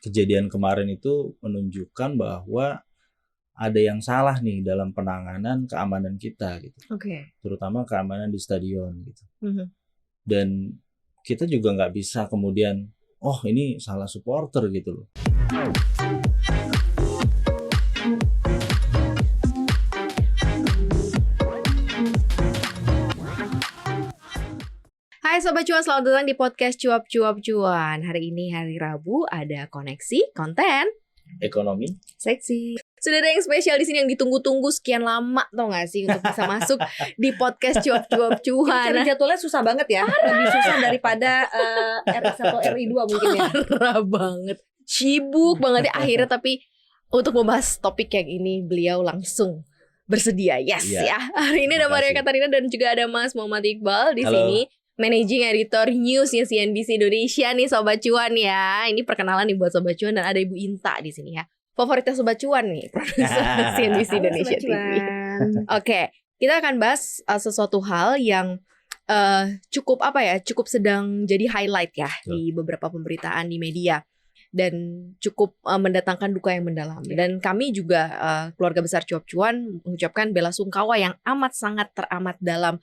kejadian kemarin itu menunjukkan bahwa ada yang salah nih dalam penanganan keamanan kita gitu. Terutama keamanan di stadion gitu. Dan kita juga nggak bisa kemudian ini salah supporter gitu loh. Hai Sobat Cuan, selamat datang di podcast Cuap Cuap Cuan. Hari ini hari Rabu, ada koneksi, konten, Ekonomi, seksi. Sudah ada yang spesial di sini yang ditunggu-tunggu sekian lama, tau gak sih, untuk bisa masuk di podcast Cuap Cuap Cuan. Cari jadwalnya susah banget ya. Lebih susah daripada RI1 atau RI2 mungkin ya. Parah banget, sibuk banget ya akhirnya. Tapi untuk membahas topik yang ini, beliau langsung bersedia. Yes ya. Hari ini ada Maria Katarina dan juga ada Mas Muhammad Iqbal di sini. Managing Editor Newsnya CNBC Indonesia nih Sobat Cuan ya. Ini perkenalan nih buat Sobat Cuan, dan ada Ibu Inta di sini ya. Favoritnya Sobat Cuan nih, produser CNBC Indonesia TV. Oke, kita akan bahas sesuatu hal yang cukup sedang jadi highlight ya di beberapa pemberitaan di media, dan cukup mendatangkan duka yang mendalam. Dan kami juga keluarga besar Cuap Cuan mengucapkan bela sungkawa yang amat sangat teramat dalam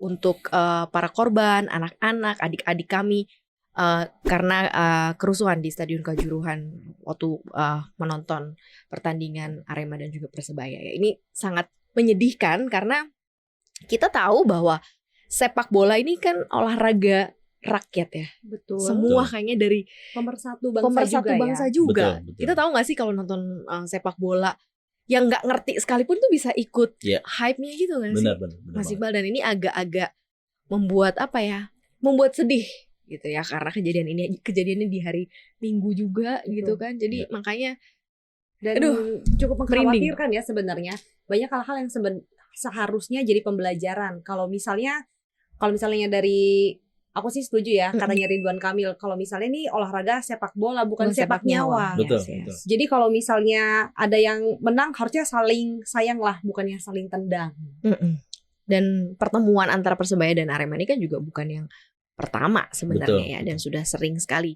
untuk para korban, anak-anak, adik-adik kami karena kerusuhan di Stadion Kanjuruhan waktu menonton pertandingan Arema dan juga Persebaya. Ya, ini sangat menyedihkan karena kita tahu bahwa sepak bola ini kan olahraga rakyat ya. Betul. Semua kayaknya dari pemersatu bangsa juga. Betul. Kita tahu nggak sih kalau nonton sepak bola yang nggak ngerti sekalipun tuh bisa ikut hype-nya gitu nggak sih? Benar. Mas Iqbal, dan ini agak-agak membuat membuat sedih gitu ya, karena kejadiannya di hari Minggu juga. Betul. Gitu kan. Jadi makanya dan cukup mengkhawatirkan ya sebenarnya. Banyak hal-hal yang seharusnya jadi pembelajaran. Kalau misalnya dari aku sih setuju ya, katanya Ridwan Kamil, kalau misalnya nih olahraga sepak bola bukan sepak nyawa. Betul. Jadi kalau misalnya ada yang menang, harusnya saling sayang lah, bukannya saling tendang. Dan pertemuan antara Persebaya dan Arema ini kan juga bukan yang pertama sebenarnya ya, dan sudah sering sekali.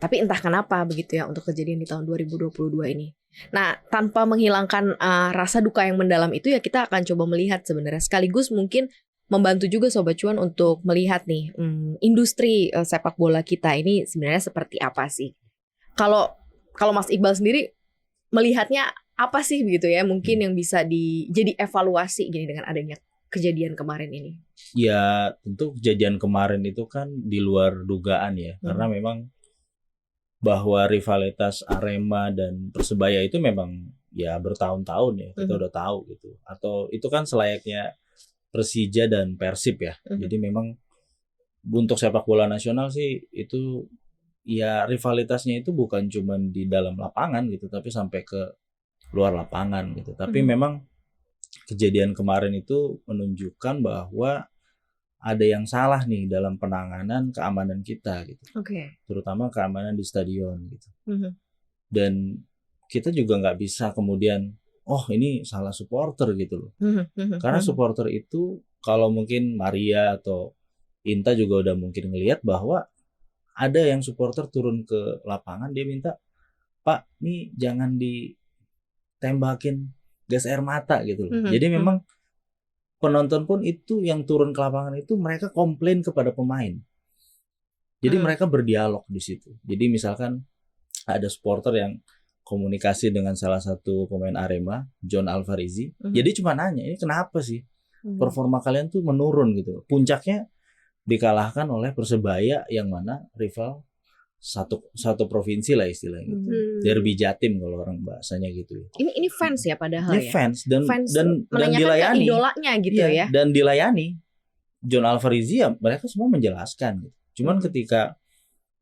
Tapi entah kenapa begitu ya untuk kejadian di tahun 2022 ini. Nah, tanpa menghilangkan rasa duka yang mendalam itu ya, kita akan coba melihat sebenarnya, sekaligus mungkin membantu juga Sobat Cuan untuk melihat nih industri sepak bola kita ini sebenarnya seperti apa sih. Kalau Mas Iqbal sendiri melihatnya apa sih begitu ya, mungkin yang bisa jadi evaluasi gini dengan adanya kejadian kemarin ini. Ya tentu kejadian kemarin itu kan di luar dugaan ya, karena memang bahwa rivalitas Arema dan Persebaya itu memang ya bertahun-tahun ya, kita udah tahu gitu. Atau itu kan selayaknya Persija dan Persib ya. Jadi memang untuk sepak bola nasional sih itu ya rivalitasnya itu bukan cuma di dalam lapangan gitu, tapi sampai ke luar lapangan gitu. Tapi memang kejadian kemarin itu menunjukkan bahwa ada yang salah nih dalam penanganan keamanan kita gitu. Terutama keamanan di stadion gitu. Dan kita juga nggak bisa kemudian ini salah supporter gitu loh. Karena supporter itu, kalau mungkin Maria atau Inta juga udah mungkin ngelihat bahwa ada yang supporter turun ke lapangan, dia minta, "Pak, nih jangan ditembakin gas air mata" gitu loh. Jadi memang penonton pun itu yang turun ke lapangan itu mereka komplain kepada pemain. Jadi mereka berdialog di situ. Jadi misalkan ada supporter yang komunikasi dengan salah satu pemain Arema, John Alvarizi. Jadi cuma nanya, ini kenapa sih performa kalian tuh menurun gitu. Puncaknya dikalahkan oleh Persebaya yang mana rival satu provinsi lah istilahnya gitu. Derby Jatim kalau orang bahasanya gitu. Ini fans ya padahal ya. Fans dan dilayani idolanya gitu ya. Dan dilayani John Alvarizi ya, mereka semua menjelaskan gitu. Cuman ketika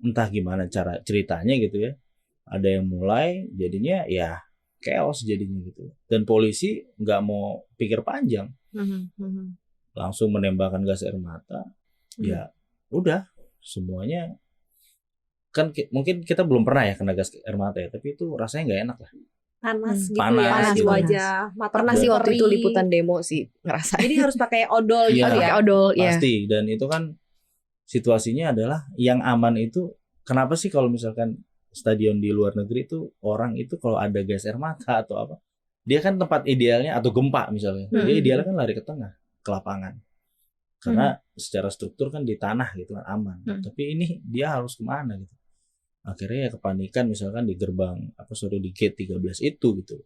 entah gimana cara ceritanya gitu ya, ada yang mulai jadinya ya chaos jadinya gitu. Dan polisi nggak mau pikir panjang, langsung menembakkan gas air mata. Ya udah, semuanya kan mungkin kita belum pernah ya kena gas air mata ya, tapi itu rasanya nggak enak lah. Panas gitu panas di wajah, mata pernah sih waktu itu liputan demo sih ngerasain. Jadi harus pakai odol gitu ya. Odol pasti. Dan itu kan situasinya adalah yang aman itu, kenapa sih kalau misalkan stadion di luar negeri itu orang itu kalau ada gas air mata atau apa, dia kan tempat idealnya atau gempa misalnya, dia idealnya kan lari ke tengah, ke lapangan. Karena secara struktur kan di tanah gitu kan aman. Tapi ini dia harus kemana gitu. Akhirnya ya kepanikan misalkan di gerbang di gate 13 itu gitu.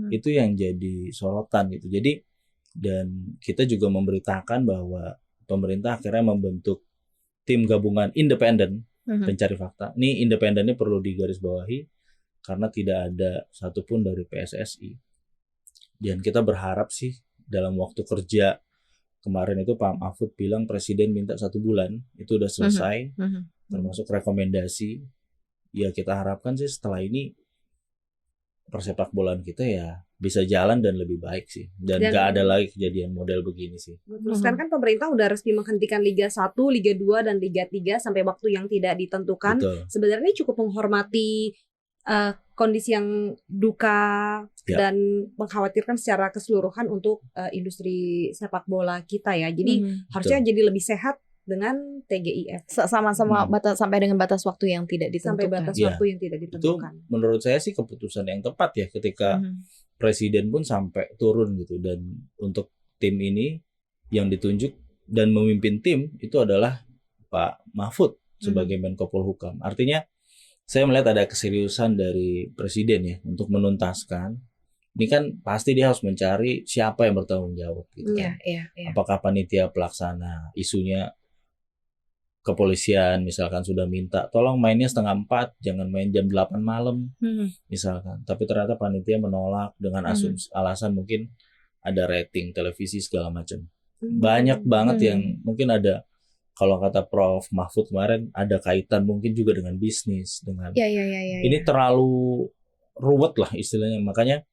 Itu yang jadi sorotan gitu. Jadi dan kita juga memberitakan bahwa pemerintah akhirnya membentuk tim gabungan independen pencari fakta. Ini independennya perlu digarisbawahi karena tidak ada satupun dari PSSI. Dan kita berharap sih dalam waktu kerja kemarin itu Pak Mahfud bilang Presiden minta 1 bulan, itu udah selesai, termasuk rekomendasi. Ya kita harapkan sih setelah ini persepak bolaan kita ya bisa jalan dan lebih baik sih. Dan gak ada lagi kejadian model begini sih. Sekarang kan pemerintah udah resmi menghentikan Liga 1, Liga 2, dan Liga 3 sampai waktu yang tidak ditentukan. Betul. Sebenarnya cukup menghormati kondisi yang duka dan mengkhawatirkan secara keseluruhan untuk industri sepak bola kita ya. Jadi harusnya jadi lebih sehat dengan TGIF. Sama-sama sampai dengan batas waktu yang tidak ditentukan. Sampai batas waktu yang tidak ditentukan. Itu menurut saya sih keputusan yang tepat ya ketika Presiden pun sampai turun gitu. Dan untuk tim ini yang ditunjuk dan memimpin tim itu adalah Pak Mahfud sebagai Menko Polhukam. Artinya saya melihat ada keseriusan dari Presiden ya untuk menuntaskan. Ini kan pasti dia harus mencari siapa yang bertanggung jawab gitu kan. Apakah panitia pelaksana, isunya kepolisian misalkan sudah minta tolong mainnya 3:30, jangan main jam 8 malam misalkan. Tapi ternyata panitia menolak dengan alasan mungkin ada rating televisi segala macam. Banyak banget yang mungkin ada, kalau kata Prof Mahfud kemarin, ada kaitan mungkin juga dengan bisnis, dengan ini terlalu ruwet lah istilahnya. Makanya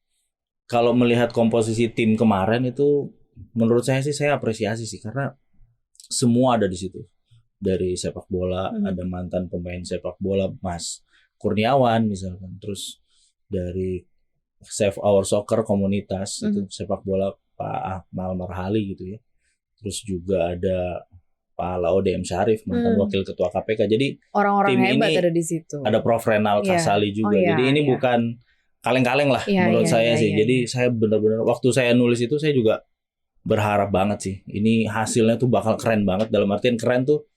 kalau melihat komposisi tim kemarin itu menurut saya sih saya apresiasi sih karena semua ada di situ. Dari sepak bola, ada mantan pemain sepak bola Mas Kurniawan misalkan, terus dari Save Our Soccer komunitas itu sepak bola Pak Akmal Marhali gitu ya. Terus juga ada Pak Laude M. Syarif mantan wakil ketua KPK. Jadi orang-orang tim hebat ini ada di situ. ada Prof Renal Kasali juga. Jadi ini bukan kaleng-kaleng lah menurut saya sih. Jadi saya benar-benar waktu saya nulis itu saya juga berharap banget sih. Ini hasilnya tuh bakal keren banget, dalam artian keren tuh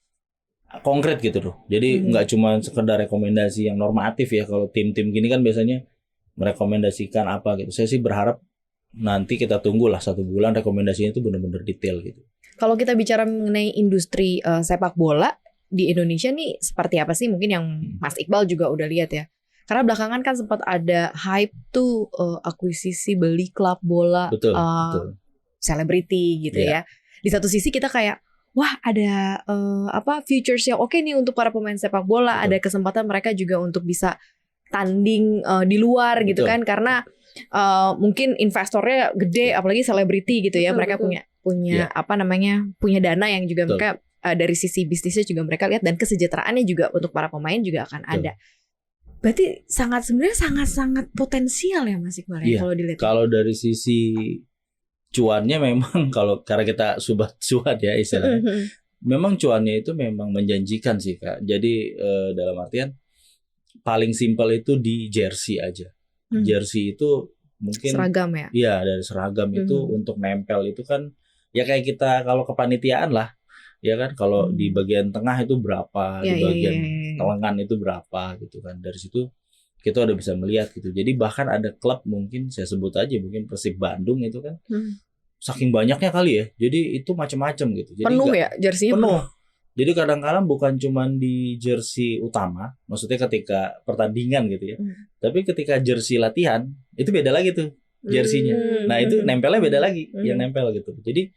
konkret gitu loh. Jadi nggak cuma sekedar rekomendasi yang normatif ya. Kalau tim-tim gini kan biasanya merekomendasikan apa gitu. Saya sih berharap nanti kita tunggulah 1 bulan rekomendasinya itu benar-benar detail gitu. Kalau kita bicara mengenai industri sepak bola di Indonesia nih seperti apa sih? Mungkin yang Mas Iqbal juga udah lihat ya. Karena belakangan kan sempat ada hype tuh akuisisi beli klub bola, betul. selebriti gitu ya. Di satu sisi kita kayak wah ada futures yang oke nih untuk para pemain sepak bola. Ada kesempatan mereka juga untuk bisa tanding di luar gitu kan, karena mungkin investornya gede, apalagi selebriti gitu ya. Mereka punya punya dana yang juga mereka dari sisi bisnisnya juga mereka lihat, dan kesejahteraannya juga untuk para pemain juga akan ada. Berarti sebenarnya sangat potensial ya Mas Iqbal ya kalau dilihat. Kalau dari sisi cuannya memang karena kita sobat cuan ya istilahnya, memang cuannya itu memang menjanjikan sih Kak. Jadi dalam artian paling simpel itu di jersey aja. Jersey itu mungkin seragam ya. Iya, dari seragam itu untuk nempel itu kan ya kayak kita kalau kepanitiaan lah. Ya kan kalau di bagian tengah itu berapa, di bagian lengan itu berapa gitu kan. Dari situ kita udah bisa melihat gitu. Jadi bahkan ada klub mungkin saya sebut aja mungkin Persib Bandung itu kan. Saking banyaknya kali ya. Jadi itu macam-macam gitu. Jadi penuh ya jersinya penuh. Jadi kadang-kadang bukan cuma di jersey utama, maksudnya ketika pertandingan gitu ya. Tapi ketika jersey latihan itu beda lagi tuh jersinya. Nah, itu nempelnya beda lagi, yang nempel gitu. Jadi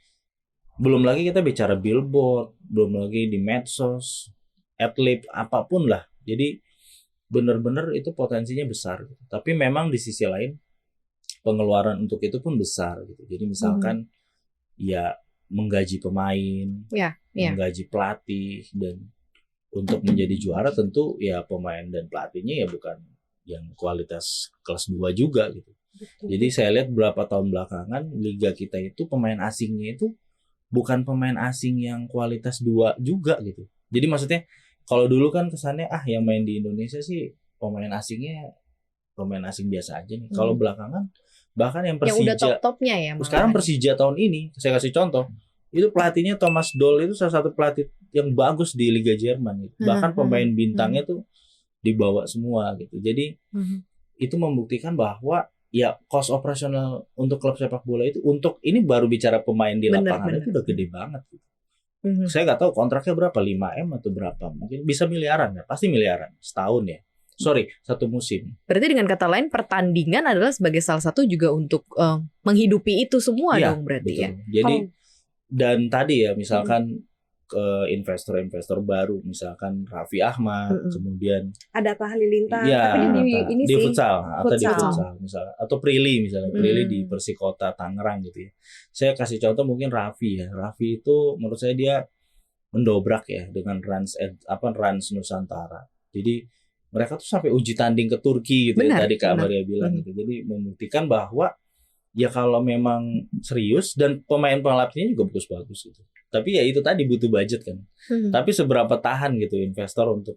belum lagi kita bicara billboard, belum lagi di medsos, adlib apapun lah. Jadi benar-benar itu potensinya besar gitu. Tapi memang di sisi lain pengeluaran untuk itu pun besar gitu. Jadi misalkan ya menggaji pemain, menggaji pelatih, dan untuk menjadi juara tentu ya pemain dan pelatihnya ya bukan yang kualitas kelas 2 juga gitu. Jadi saya lihat beberapa tahun belakangan liga kita itu pemain asingnya itu bukan pemain asing yang kualitas 2 juga gitu. Jadi maksudnya kalau dulu kan kesannya yang main di Indonesia sih pemain asing biasa aja nih. Kalau belakangan bahkan yang Yang udah Persija top-topnya ya. sekarang malahan. Persija tahun ini, saya kasih contoh, itu pelatihnya Thomas Doll itu salah satu pelatih yang bagus di Liga Jerman gitu. Bahkan pemain bintangnya tuh dibawa semua gitu. Jadi itu membuktikan bahwa ya cost operasional untuk klub sepak bola itu, untuk ini baru bicara pemain di lapangan itu udah gede banget gitu. Saya nggak tahu kontraknya berapa, 5M atau berapa, mungkin bisa miliaran ya, pasti miliaran setahun ya. Sorry, satu musim. Berarti dengan kata lain pertandingan adalah sebagai salah satu juga untuk menghidupi itu semua Iya, dong berarti betul. ya. Jadi dan tadi ya misalkan ke investor-investor baru, misalkan Raffi Ahmad, kemudian ada Atta Halilintar, ya, tapi ini di sih futsal atau di futsal. futsal misalnya, atau Prilly misalnya, Prilly di Persikota Tangerang gitu ya. Saya kasih contoh mungkin Raffi ya. Raffi itu menurut saya dia mendobrak ya dengan Rans Nusantara. Jadi mereka tuh sampai uji tanding ke Turki gitu ya, tadi Kak Maria bilang gitu. Jadi membuktikan bahwa ya kalau memang serius dan pemain pelatihnya juga bagus-bagus gitu. Tapi ya itu tadi butuh budget kan. Tapi seberapa tahan gitu investor untuk,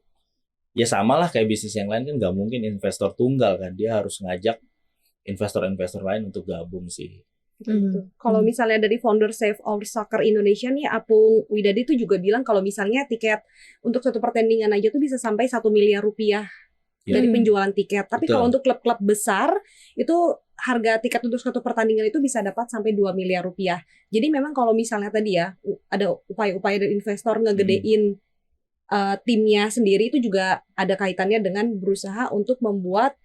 ya samalah kayak bisnis yang lain kan, nggak mungkin investor tunggal kan, dia harus ngajak investor-investor lain untuk gabung sih. Kalau misalnya dari founder Save Our Soccer Indonesia nih, Apung Widadi tuh juga bilang kalau misalnya tiket untuk satu pertandingan aja tuh bisa sampai 1 miliar rupiah dari penjualan tiket. Tapi kalau untuk klub-klub besar itu harga tiket untuk satu pertandingan itu bisa dapat sampai 2 miliar rupiah. Jadi memang kalau misalnya tadi ya ada upaya-upaya dari investor ngegedein timnya sendiri, itu juga ada kaitannya dengan berusaha untuk membuat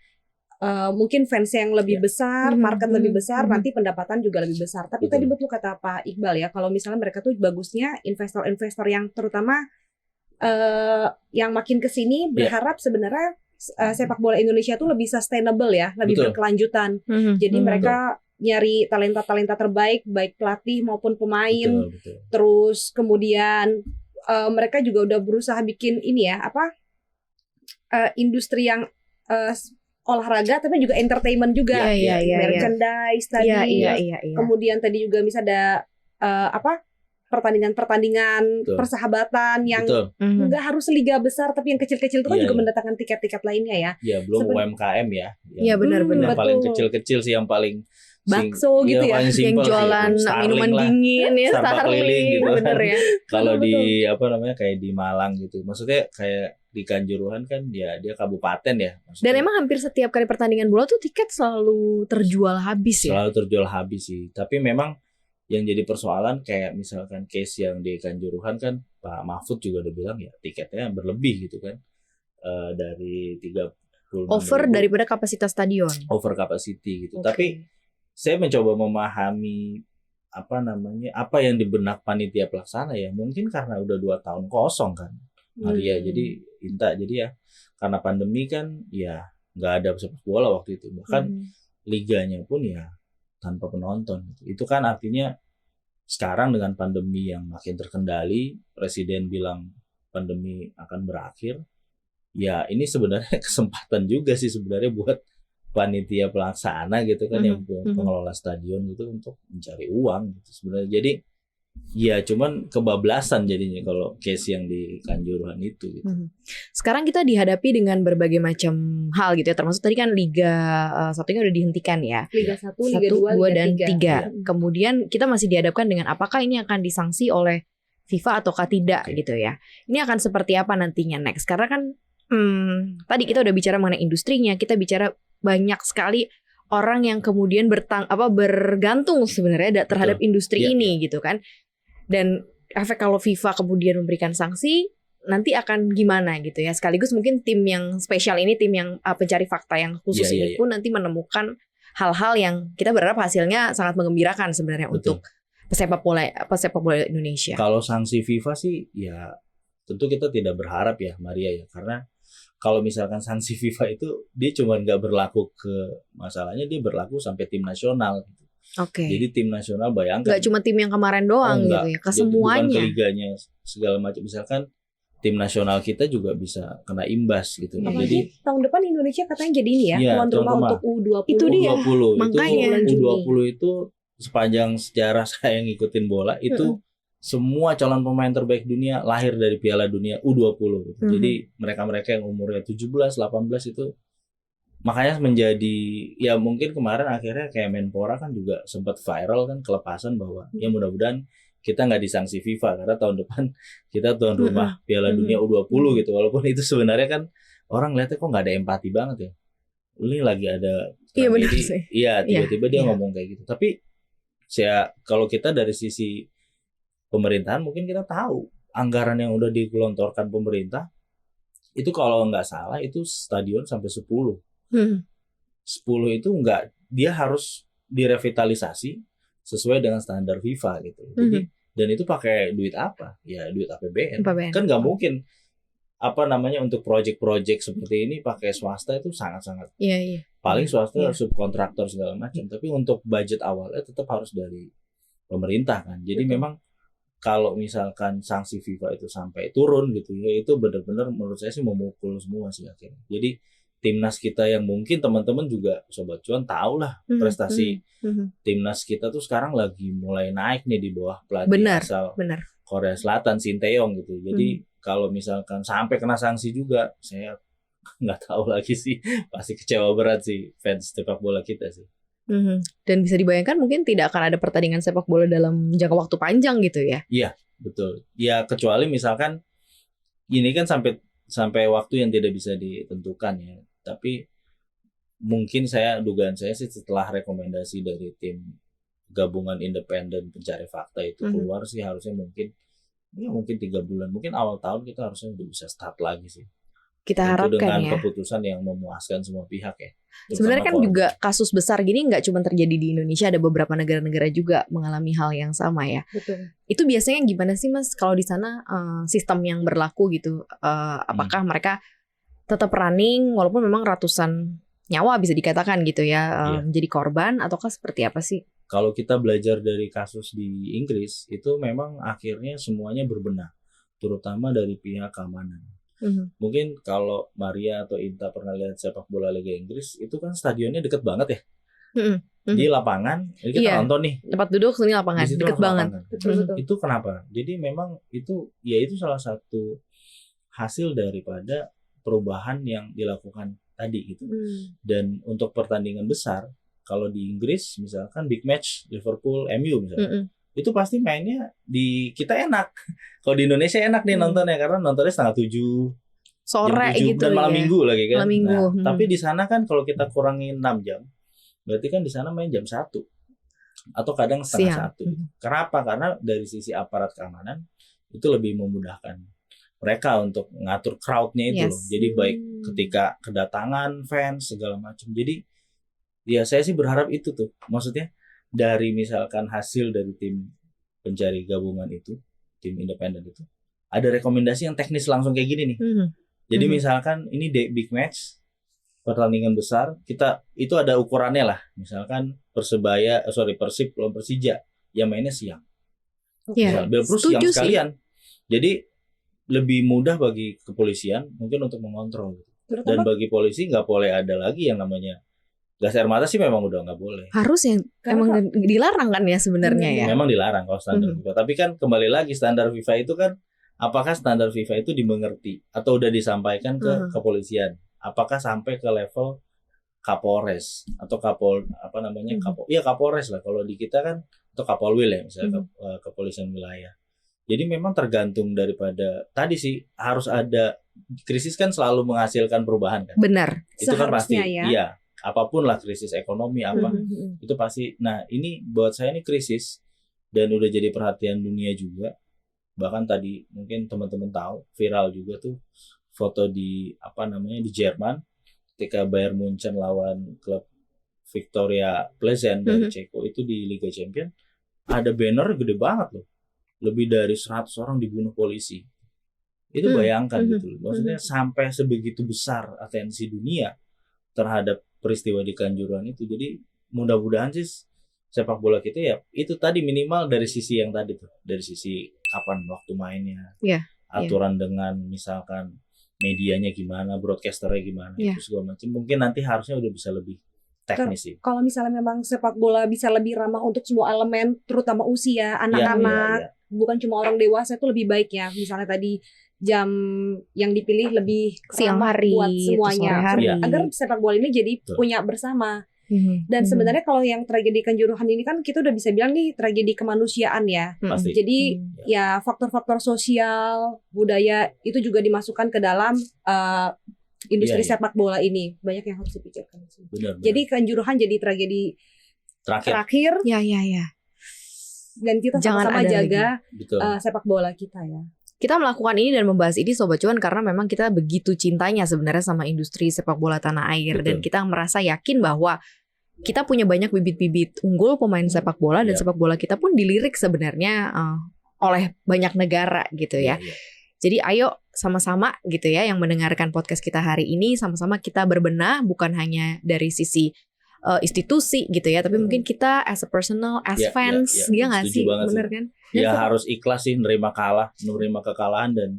mungkin fans yang lebih besar, market lebih besar, nanti pendapatan juga lebih besar. Tapi tadi betul kata Pak Iqbal ya, kalau misalnya mereka tuh bagusnya investor-investor yang terutama yang makin kesini berharap sebenarnya sepak bola Indonesia tuh lebih sustainable ya, lebih berkelanjutan. Jadi mereka nyari talenta-talenta terbaik, baik pelatih maupun pemain. Terus kemudian mereka juga udah berusaha bikin ini ya, industri yang olahraga tapi juga entertainment juga, merchandise tadi. Kemudian tadi juga bisa ada pertandingan-pertandingan persahabatan yang nggak harus liga besar, tapi yang kecil-kecil itu kan juga mendatangkan tiket-tiket lainnya ya. Iya, belum UMKM ya. Iya benar-benar. Yang paling kecil-kecil sih, yang paling bakso gitu ya, yang jualan minuman dingin ya, Starling gitu bener ya. Kalau di kayak di Malang gitu, maksudnya kayak di Kanjuruhan kan ya dia kabupaten ya. Dan emang hampir setiap kali pertandingan bola tuh tiket selalu terjual habis ya. Selalu terjual habis sih. Tapi memang yang jadi persoalan kayak misalkan case yang di Kanjuruhan kan, Pak Mahfud juga udah bilang ya tiketnya berlebih gitu kan, dari 30 over daripada kapasitas stadion. Over capacity gitu. Tapi saya mencoba memahami apa yang di benak panitia pelaksana ya, mungkin karena udah 2 tahun kosong kan Maria, jadi Inta, jadi ya karena pandemi kan ya nggak ada sepak bola waktu itu, bahkan liganya pun ya tanpa penonton. Itu kan artinya sekarang dengan pandemi yang makin terkendali, presiden bilang pandemi akan berakhir, ya ini sebenarnya kesempatan juga sih sebenarnya buat panitia pelaksana gitu kan, yang pengelola stadion gitu untuk mencari uang gitu sebenarnya. Jadi ya cuman kebablasan jadinya kalau case yang di Kanjuruhan itu gitu. Sekarang kita dihadapi dengan berbagai macam hal gitu ya, termasuk tadi kan Liga 1-nya udah dihentikan ya. Liga 1, Liga 2, dan 3. Ya. Kemudian kita masih dihadapkan dengan apakah ini akan disanksi oleh FIFA ataukah tidak gitu ya. Ini akan seperti apa nantinya next? Karena kan tadi kita udah bicara mengenai industrinya, kita bicara banyak sekali orang yang kemudian bergantung sebenarnya terhadap industri ini gitu kan. Dan efek kalau FIFA kemudian memberikan sanksi nanti akan gimana gitu ya. Sekaligus mungkin tim yang spesial ini, tim yang pencari fakta yang khusus ini pun nanti menemukan hal-hal yang kita berharap hasilnya sangat menggembirakan sebenarnya untuk pesepak bola Indonesia. Kalau sanksi FIFA sih ya tentu kita tidak berharap ya Maria ya, karena kalau misalkan sanksi FIFA itu dia cuma nggak berlaku ke masalahnya, dia berlaku sampai tim nasional. Jadi tim nasional bayangkan. Nggak cuma tim yang kemarin doang gitu ya, ke semuanya. Bukan ke liganya segala macam. Misalkan tim nasional kita juga bisa kena imbas gitu. Jadi tahun depan Indonesia katanya jadi ini ya, tuan rumah untuk U20. Itu dia. U20 makanya U20 itu sepanjang sejarah saya ngikutin bola itu semua calon pemain terbaik dunia lahir dari Piala Dunia U20 gitu. Jadi mereka-mereka yang umurnya 17, 18 itu makanya menjadi, ya mungkin kemarin akhirnya kayak Menpora kan juga sempat viral kan kelepasan bahwa ya mudah-mudahan kita nggak disanksi FIFA karena tahun depan kita tuan rumah Piala Dunia U20 gitu. Walaupun itu sebenarnya kan orang lihatnya kok nggak ada empati banget ya. Ini lagi ada tragedi. Iya, tiba-tiba dia ngomong kayak gitu. Tapi kalau kita dari sisi pemerintahan mungkin kita tahu anggaran yang udah digelontorkan pemerintah itu kalau nggak salah itu stadion sampai 10 itu nggak, dia harus direvitalisasi sesuai dengan standar FIFA gitu. Jadi dan itu pakai duit apa? Ya duit APBN. Kan nggak mungkin untuk proyek-proyek seperti ini pakai swasta itu sangat-sangat. Paling swasta subkontraktor segala macam. Tapi untuk budget awalnya tetap harus dari pemerintah kan. Jadi memang kalau misalkan sanksi FIFA itu sampai turun gitu ya, itu benar-benar menurut saya sih memukul semua sih akhirnya. Jadi timnas kita yang mungkin teman-teman juga Sobat Cuan tahu lah prestasi timnas kita tuh sekarang lagi mulai naik nih di bawah pelatih asal Korea Selatan Shin Tae-yong gitu. Jadi kalau misalkan sampai kena sanksi juga, saya nggak tahu lagi sih, pasti kecewa berat sih fans sepak bola kita sih. Dan bisa dibayangkan mungkin tidak akan ada pertandingan sepak bola dalam jangka waktu panjang gitu ya? Iya, betul. Ya kecuali misalkan ini kan sampai waktu yang tidak bisa ditentukan ya. Tapi mungkin dugaan saya sih setelah rekomendasi dari tim gabungan independen pencari fakta itu keluar sih harusnya mungkin 3 bulan, mungkin awal tahun kita harusnya udah bisa start lagi sih. Kita itu harapkan dengan ya. Keputusan yang memuaskan semua pihak ya. Sebenarnya kan juga kasus besar gini nggak cuma terjadi di Indonesia, ada beberapa negara-negara juga mengalami hal yang sama ya. Betul. Itu biasanya gimana sih Mas kalau di sana sistem yang berlaku gitu? Apakah mereka tetap running walaupun memang ratusan nyawa bisa dikatakan gitu ya menjadi korban, ataukah seperti apa sih? Kalau kita belajar dari kasus di Inggris itu memang akhirnya semuanya berbenah, terutama dari pihak keamanan. Mungkin kalau Maria atau Inta pernah lihat sepak bola Liga Inggris, itu kan stadionnya deket banget ya. Di lapangan, ini kita nonton nih. Tempat duduk sini lapangan, deket banget. Itu kenapa? Jadi memang itu salah satu hasil daripada perubahan yang dilakukan tadi gitu. Dan untuk pertandingan besar, kalau di Inggris misalkan big match Liverpool, MU misalnya. Itu pasti mainnya di kita enak. Kalau di Indonesia enak nih nontonnya karena nontonnya 6:30 sore gitu dan malam minggu lagi kan. Malam minggu. Tapi di sana kan kalau kita kurangin 6 jam, berarti kan di sana main jam 1 atau kadang setengah 1. Kenapa? Karena dari sisi aparat keamanan itu lebih memudahkan mereka untuk ngatur crowd-nya itu loh. Jadi baik ketika kedatangan fans segala macam. Jadi ya saya sih berharap itu tuh. Maksudnya dari misalkan hasil dari tim pencari gabungan itu, tim independen itu, ada rekomendasi yang teknis langsung kayak gini nih. Jadi misalkan ini big match, pertandingan besar, kita itu ada ukurannya lah. Misalkan Persib lawan Persija, ya mainnya siang. Terus siang sekalian. Jadi lebih mudah bagi kepolisian mungkin untuk mengontrol. Dan bagi polisi nggak boleh ada lagi yang namanya gas air mata sih, memang udah nggak boleh. Harus ya, emang dilarang kan ya sebenarnya ya. Memang dilarang kalau standar FIFA. Tapi kan kembali lagi standar FIFA itu kan, apakah standar FIFA itu dimengerti atau udah disampaikan ke kepolisian? Apakah sampai ke level Kapolres atau Kapolres lah kalau di kita kan, atau Kapolwil ya misalnya kepolisian wilayah. Jadi memang tergantung daripada tadi sih, harus ada krisis kan selalu menghasilkan perubahan kan. Benar. Itu kan pasti. Iya. Apapun lah, krisis ekonomi itu pasti. Nah ini buat saya ini krisis dan udah jadi perhatian dunia juga. Bahkan tadi mungkin teman-teman tahu viral juga tuh foto di di Jerman ketika Bayern Munchen lawan klub Victoria Pleasant dari Ceko itu di Liga Champions, ada banner gede banget loh, lebih dari 100 orang dibunuh polisi. Itu bayangkan gitu loh. Maksudnya sampai sebegitu besar atensi dunia terhadap peristiwa di Kanjuruhan itu. Jadi mudah-mudahan sih sepak bola kita ya itu tadi, minimal dari sisi yang tadi tuh, dari sisi kapan waktu mainnya, aturan dengan misalkan medianya gimana, broadcasternya gimana, itu segala macam. Mungkin nanti harusnya udah bisa lebih teknis sih. Kalau misalnya memang sepak bola bisa lebih ramah untuk semua elemen, terutama usia, anak-anak, bukan cuma orang dewasa itu lebih baik ya. Misalnya tadi jam yang dipilih lebih Siang ramah hari, buat atau semuanya, sore hari. agar sepak bola ini jadi Betul. punya bersama. Mhm. Dan Mhm. sebenarnya kalau yang tragedi Kanjuruhan ini kan kita udah bisa bilang nih tragedi kemanusiaan ya. Pasti. Jadi ya faktor-faktor sosial, budaya itu juga dimasukkan ke dalam industri Iya, iya. sepak bola ini. Banyak yang harus dipikirkan sih. Benar. Jadi Kanjuruhan jadi tragedi terakhir. terakhir Ya. dan kita Jangan sama-sama ada jaga Betul. sepak bola kita ya. Kita melakukan ini dan membahas ini Sobat Cuan karena memang kita begitu cintanya sebenarnya sama industri sepak bola tanah air. Betul. Dan kita merasa yakin bahwa kita punya banyak bibit-bibit unggul pemain sepak bola dan Iya. sepak bola kita pun dilirik sebenarnya oleh banyak negara gitu ya. Iya. Jadi ayo sama-sama gitu ya yang mendengarkan podcast kita hari ini, sama-sama kita berbenah bukan hanya dari sisi institusi gitu ya, tapi mungkin kita as a personal, as Iya, fans, iya, dia nggak setuju sih, banget bener sih. kan? Ya harus ikhlas sih menerima kekalahan dan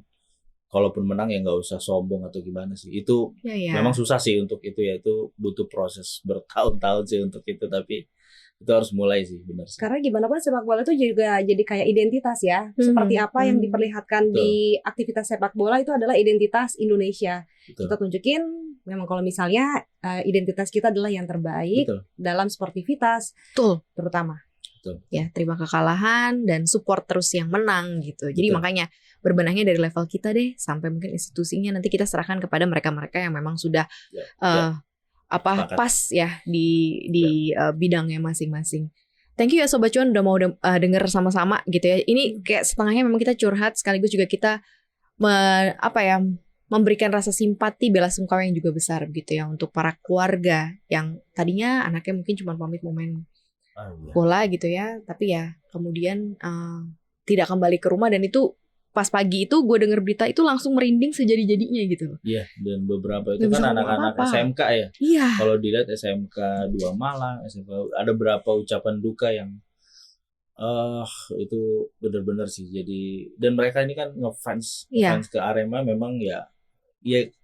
kalaupun menang ya nggak usah sombong atau gimana sih. Itu Ya. memang susah sih untuk itu ya, itu butuh proses bertahun-tahun sih untuk itu, tapi itu harus mulai sih, benar sih. Karena gimana pun sepak bola itu juga jadi kayak identitas ya. Seperti apa yang diperlihatkan Betul. di aktivitas sepak bola itu adalah identitas Indonesia. Betul. Kita tunjukin memang kalau misalnya identitas kita adalah yang terbaik Betul. dalam sportivitas Betul. terutama. Ya, terima kekalahan dan support terus yang menang gitu. Jadi Betul. makanya berbenahnya dari level kita deh sampai mungkin institusinya nanti kita serahkan kepada mereka-mereka yang memang sudah Ya. Sepakat. pas ya di bidangnya masing-masing. Thank you ya Sobat Cuan udah mau denger sama-sama gitu ya. Ini kayak setengahnya memang kita curhat sekaligus juga kita memberikan rasa simpati bela sungkawa yang juga besar gitu ya untuk para keluarga yang tadinya anaknya mungkin cuma pamit mau main Iya. bola gitu ya, tapi ya kemudian tidak kembali ke rumah dan itu pas pagi itu gue denger berita itu langsung merinding sejadi-jadinya gitu. Iya, dan beberapa itu Nggak bisa kan ngomong anak-anak apa-apa. SMK ya. Iya. Kalau dilihat SMK 2 Malang, SMK ada berapa ucapan duka yang itu benar-benar sih. Jadi dan mereka ini kan ngefans Iya. ke Arema memang ya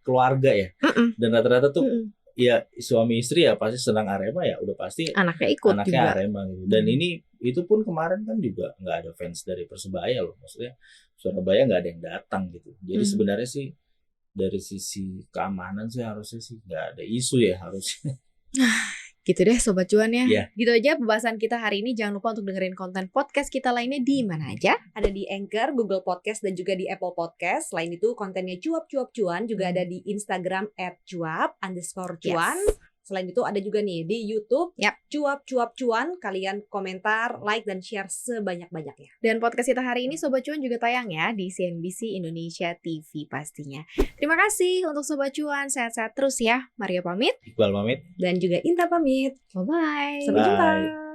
keluarga ya. Mm-mm. Dan rata-rata tuh Mm-mm. ya suami istri ya pasti senang Arema ya udah pasti Anaknya ikut anaknya juga. Arema gitu. Dan ini itu pun kemarin kan juga nggak ada fans dari Persebaya loh. Maksudnya Surabaya nggak ada yang datang gitu. Jadi sebenarnya sih dari sisi keamanan sih harusnya sih nggak ada isu ya harusnya. Gitu deh Sobat Cuan ya. Iya. Gitu aja pembahasan kita hari ini. Jangan lupa untuk dengerin konten podcast kita lainnya di mana aja. Ada di Anchor, Google Podcast, dan juga di Apple Podcast. Selain itu kontennya cuap-cuap cuan juga ada di Instagram @cuap_cuan. Selain itu ada juga nih di YouTube cuap-cuap cuan. Kalian komentar, like, dan share sebanyak-banyaknya. Dan podcast kita hari ini Sobat Cuan juga tayang ya di CNBC Indonesia TV pastinya. Terima kasih untuk Sobat Cuan. Sehat-sehat terus ya. Maria pamit. Iqbal pamit. Dan juga Inta pamit. Bye-bye. Sampai jumpa. Bye.